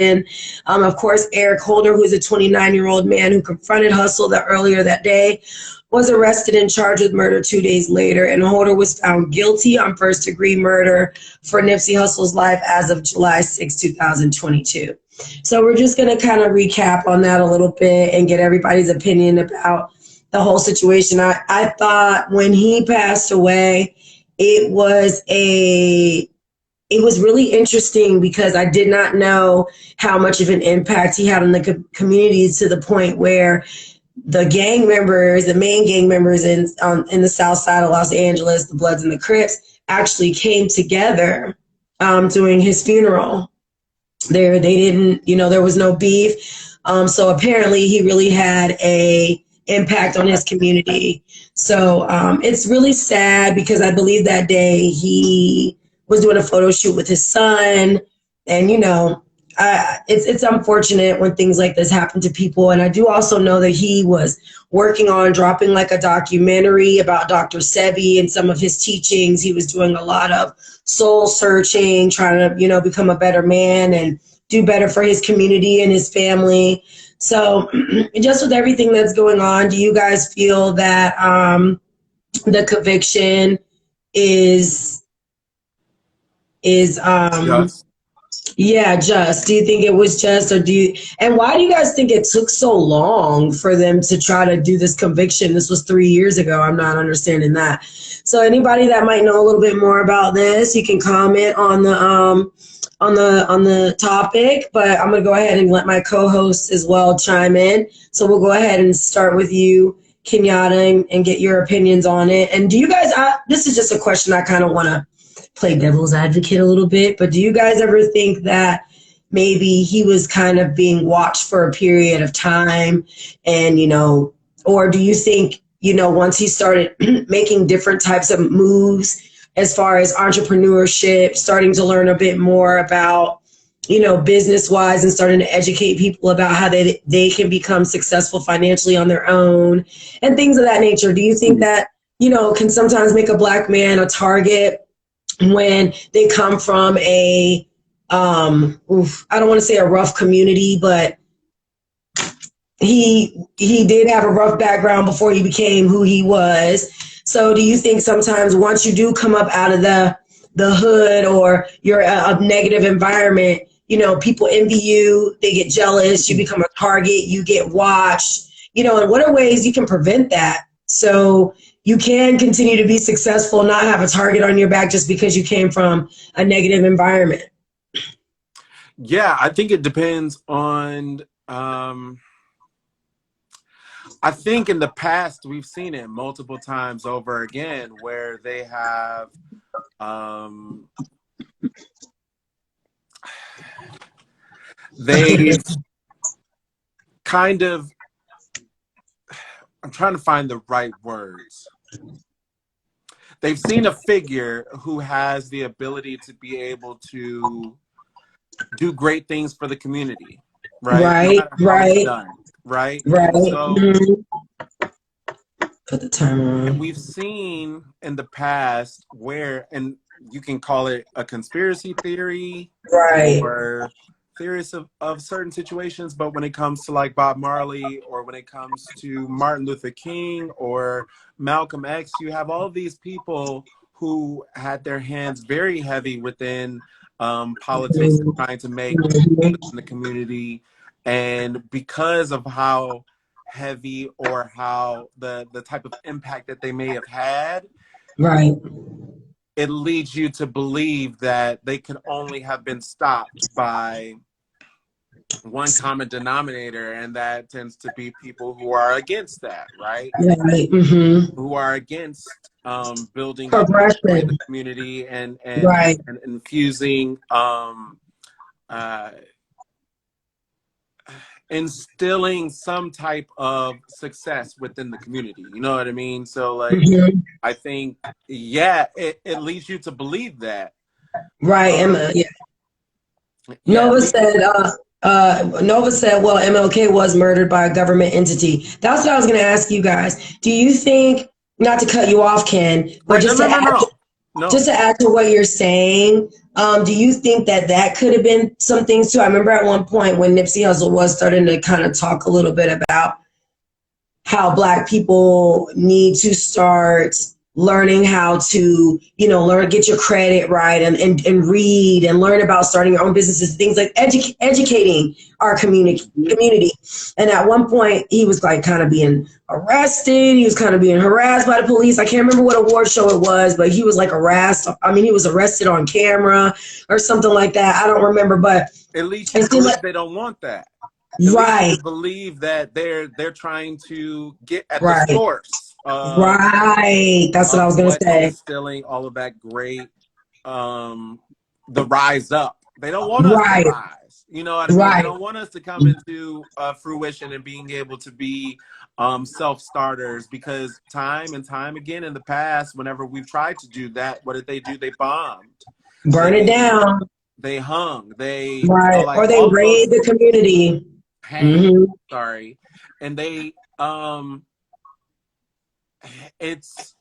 Of course, Eric Holder, who is a 29-year-old man who confronted Hussle earlier that day, was arrested and charged with murder 2 days later. And Holder was found guilty on first-degree murder for Nipsey Hussle's life as of July 6, 2022. So we're just going to kind of recap on that a little bit and get everybody's opinion about the whole situation. I thought when he passed away, it was really interesting because I did not know how much of an impact he had on the community, to the point where the main gang members in the South Side of Los Angeles, the Bloods and the Crips, actually came together during his funeral. They didn't, there was no beef. So apparently he really had a impact on his community. So it's really sad because I believe that day he was doing a photo shoot with his son, and it's unfortunate when things like this happen to people. And I do also know that he was working on dropping like a documentary about Dr. Sebi and some of his teachings. He was doing a lot of soul searching, trying to, become a better man and do better for his community and his family. So just with everything that's going on, do you guys feel that the conviction is just? Yeah, just. Do you think it was just, and why do you guys think it took so long for them to try to do this conviction? This was 3 years ago. I'm not understanding that. So anybody that might know a little bit more about this, you can comment on the topic, but I'm going to go ahead and let my co-hosts as well chime in. So we'll go ahead and start with you, Kenyatta, and get your opinions on it. And do you guys, this is just a question I kind of want to play devil's advocate a little bit, but do you guys ever think that maybe he was kind of being watched for a period of time, and or do you think once he started making different types of moves as far as entrepreneurship, starting to learn a bit more about business wise and starting to educate people about how they can become successful financially on their own and things of that nature, do you think that can sometimes make a black man a target when they come from I don't want to say a rough community, but he did have a rough background before he became who he was. So do you think sometimes once you do come up out of the hood, or you're a negative environment, people envy you, they get jealous, you become a target, you get watched, and what are ways you can prevent that? So you can continue to be successful, not have a target on your back just because you came from a negative environment. Yeah, I think it depends on, I think in the past, we've seen it multiple times over again where they have, they've kind of, I'm trying to find the right words. They've seen a figure who has the ability to be able to do great things for the community, right? Right. So, put the timer on. And we've seen in the past where, and you can call it a conspiracy theory, right, or theories of certain situations, but when it comes to like Bob Marley, or when it comes to Martin Luther King or Malcolm X, you have all these people who had their hands very heavy within politics and trying to make in the community. And because of how heavy, or how the type of impact that they may have had, right, it leads you to believe that they can only have been stopped by one common denominator, and that tends to be people who are against that, right? Who are against building up the community and infusing, instilling some type of success within the community. You know what I mean? So like, I think, it leads you to believe that. Right. Nova said, well, MLK was murdered by a government entity. That's what I was going to ask you guys. Do you think, not to cut you off, Ken, but No. just to add to what you're saying, do you think that that could have been some things too? I remember at one point when Nipsey Hussle was starting to kind of talk a little bit about how Black people need to start learning how to, get your credit right and read and learn about starting your own businesses, things like educating our community. And at one point, he was like kind of being arrested. He was kind of being harassed by the police. I can't remember what award show it was, but he was like harassed. I mean, he was arrested on camera or something like that. I don't remember, but At least you believe they don't want that. At least right, you believe that they're trying to get at the right, source right. That's what I of was gonna what is say. instilling all of that great the rise up. They don't want us to Right, rise. You know what I mean? They right. don't want us to come into fruition and being able to be self-starters, because time and time again in the past, whenever we've tried to do that, what did they do? They bombed. Burn it They down. they hung. They, Right. like Or they all of raid those the community. hang. Hmm. Sorry, and they it's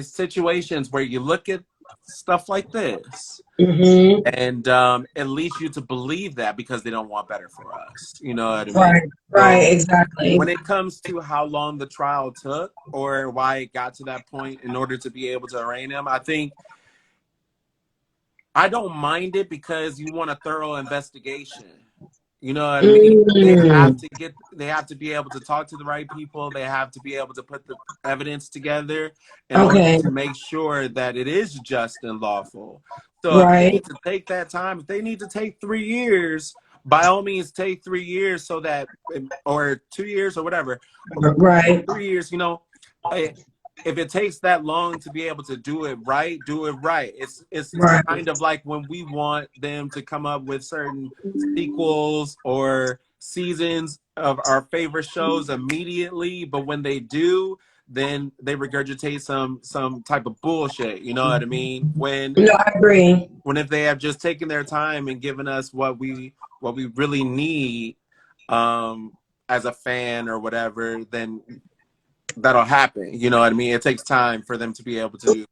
situations where you look at stuff like this Hmm. and it leads you to believe that because they don't want better for us. You know what I mean? Right. Right. So Exactly. when it comes to how long the trial took or why it got to that point in order to be able to arraign him, I think I don't mind it because you want a thorough investigation. You know what I mean? Mm. They have to be able to talk to the right people. They have to be able to put the evidence together in order Okay. to make sure that it is just and lawful. So if they Right. need to take that time, if they need to take 3 years, by all means take 3 years, so that, or 2 years or whatever, or Right. 3 years, if it takes that long to be able to do it right, do it right. It's Right. kind of like when we want them to come up with certain sequels or seasons of our favorite shows immediately, but when they do, then they regurgitate some type of bullshit. You know what I mean? No, I agree. When if they have just taken their time and given us what we really need as a fan or whatever, then that'll happen. You know what I mean? It takes time for them to be able to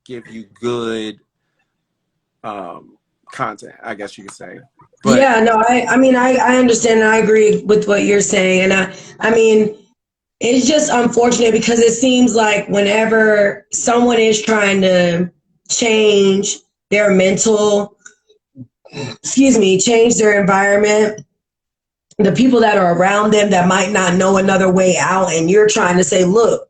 give you good content, I guess you could say. But Yeah, no, I mean, I understand and I agree with what you're saying. And I mean, it's just unfortunate because it seems like whenever someone is trying to change their mental, change their environment, the people that are around them that might not know another way out, and you're trying to say, look,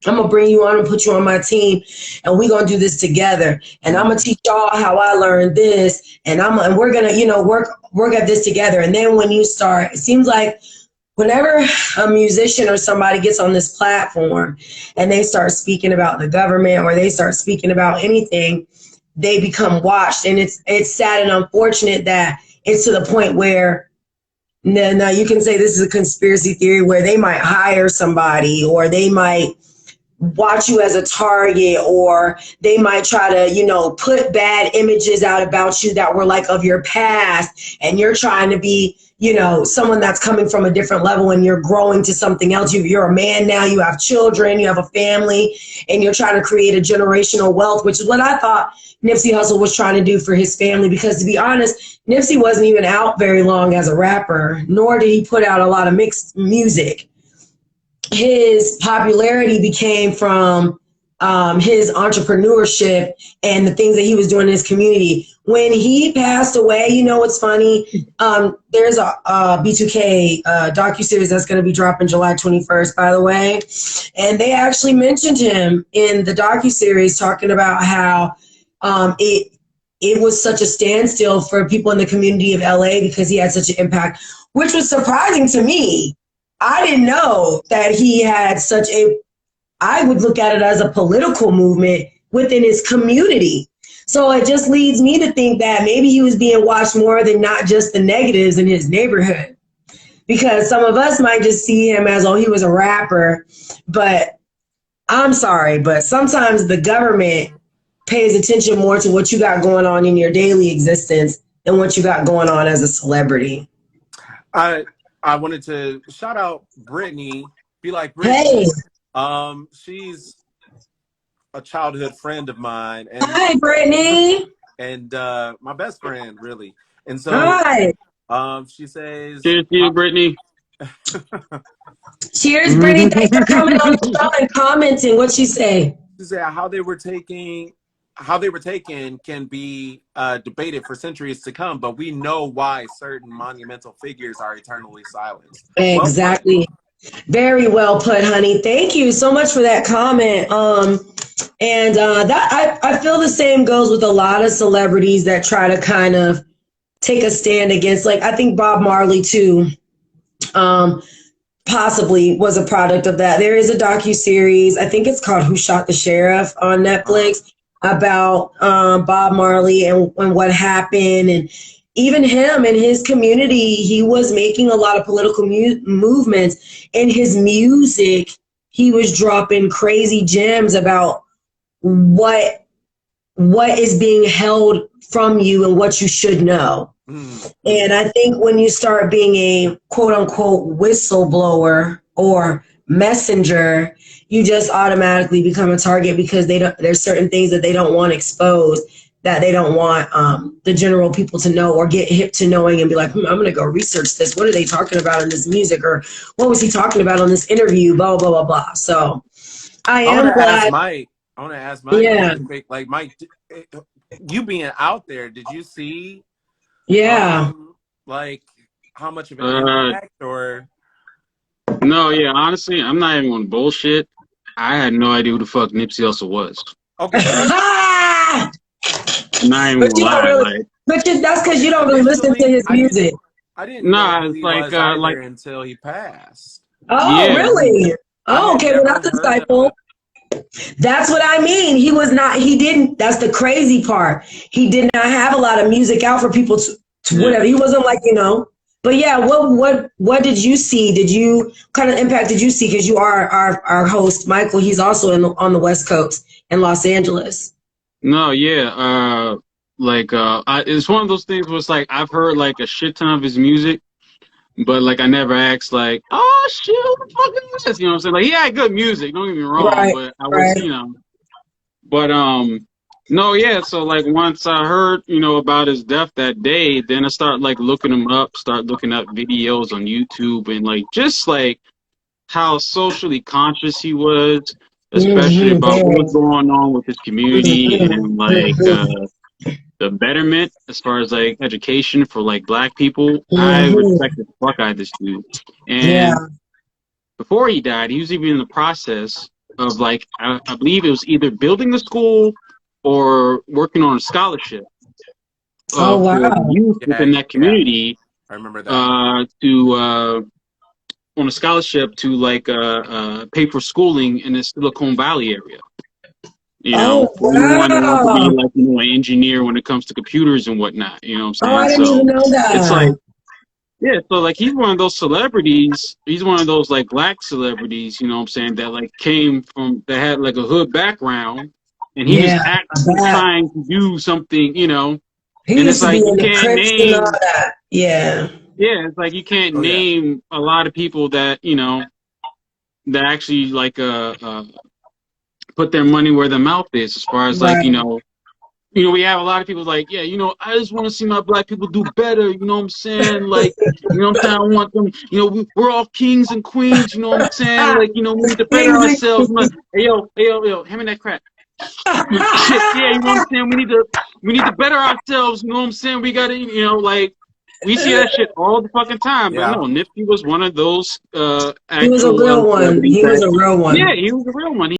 I'm gonna bring you on and put you on my team, and we're gonna do this together. And I'm gonna teach y'all how I learned this, and we're gonna, work at this together. And then when you start, it seems like whenever a musician or somebody gets on this platform and they start speaking about the government or they start speaking about anything, they become watched. And it's sad and unfortunate that it's to the point where now you can say this is a conspiracy theory where they might hire somebody or they might watch you as a target, or they might try to, put bad images out about you that were like of your past, and you're trying to be, someone that's coming from a different level and you're growing to something else. You're a man now, you have children, you have a family, and you're trying to create a generational wealth, which is what I thought Nipsey Hussle was trying to do for his family. Because to be honest, Nipsey wasn't even out very long as a rapper, nor did he put out a lot of mixed music. His popularity became from his entrepreneurship and the things that he was doing in his community. When he passed away, what's funny? There's a B2K docuseries that's going to be dropping July 21st, by the way. And they actually mentioned him in the docuseries, talking about how it was such a standstill for people in the community of LA because he had such an impact, which was surprising to me. I didn't know that he had I would look at it as a political movement within his community. So it just leads me to think that maybe he was being watched more than not just the negatives in his neighborhood. Because some of us might just see him as, oh, he was a rapper. But I'm sorry, but sometimes the government pays attention more to what you got going on in your daily existence than what you got going on as a celebrity. I wanted to shout out Brittany. Be like Brittany. Hey. She's a childhood friend of mine, Hi, Brittany. and my best friend, really. And so Hi. she says, Cheers to you, Brittany. Cheers, Brittany. Thanks for coming on the show and commenting. What'd she say? she said how they were taken can be debated for centuries to come, but we know why certain monumental figures are eternally silenced. Exactly. Very well put, honey. Thank you so much for that comment. And that I feel the same goes with a lot of celebrities that try to kind of take a stand against, like, I think Bob Marley too, possibly was a product of that. There is a docuseries, I think it's called Who Shot the Sheriff on Netflix, about Bob Marley and what happened. And even him and his community, he was making a lot of political movements. In his music, he was dropping crazy gems about what is being held from you and what you should know. And I think when you start being a quote unquote whistleblower or messenger, you just automatically become a target because there's certain things that they don't want exposed, that they don't want the general people to know or get hip to knowing and be like, I'm going to go research this. What are they talking about in this music? Or what was he talking about on this interview? Blah, blah, blah, blah. So I am glad. I want to ask Mike. Yeah. Like, Mike, you being out there, did you see like how much of an impact or? No, yeah, honestly, I'm not even on bullshit. I had no idea who the fuck Nipsey Hussle was. Okay. I'm not even gonna lie. Really, but that's because you don't really listen to his music. I didn't know he was either until he passed. Oh, yeah. Really? Oh, okay. Well, that's disciple. That's what I mean. That's the crazy part. He did not have a lot of music out for people to whatever. He wasn't like, but yeah, what did you see? Kind of impact did you see? Because you are our host, Michael. He's also on the West Coast in Los Angeles. No, yeah. It's one of those things where it's like, I've heard like a shit ton of his music, but like I never asked like, oh shit, who the fuck is this? You know what I'm saying? Like he had good music, don't get me wrong, but I was, but no, yeah. So like once I heard, about his death that day, then I started like looking him up, start looking up videos on YouTube and like just like how socially conscious he was, especially about what was going on with his community and like the betterment as far as like education for like black people. I respected the fuck out of this dude. And before he died, he was even in the process of like I believe it was either building a school or working on a scholarship for youth within that community. I remember that. On a scholarship to like pay for schooling in the Silicon Valley area. Anyone wants to be like an engineer when it comes to computers and whatnot. You know what I'm saying? I didn't even know that. It's like, yeah, so like he's one of those celebrities. He's one of those like black celebrities. You know what I'm saying? That like that had like a hood background, and he was actually trying to do something. And it's like you can't name. Yeah, it's like you can't name a lot of people that that actually like put their money where their mouth is, as far as like we have a lot of people like, I just want to see my black people do better, you know what I'm saying? Like, you know what I'm saying? I want them, we're all kings and queens, you know what I'm saying? Like, we need to better ourselves. Like, hey yo, hand me that crap. Shit, you know what I'm saying? We need to better ourselves, you know what I'm saying? We gotta, like, we see that shit all the fucking time. But no, Nipsey was one of those he was a real one. He was a real one. Yeah, he was a real one.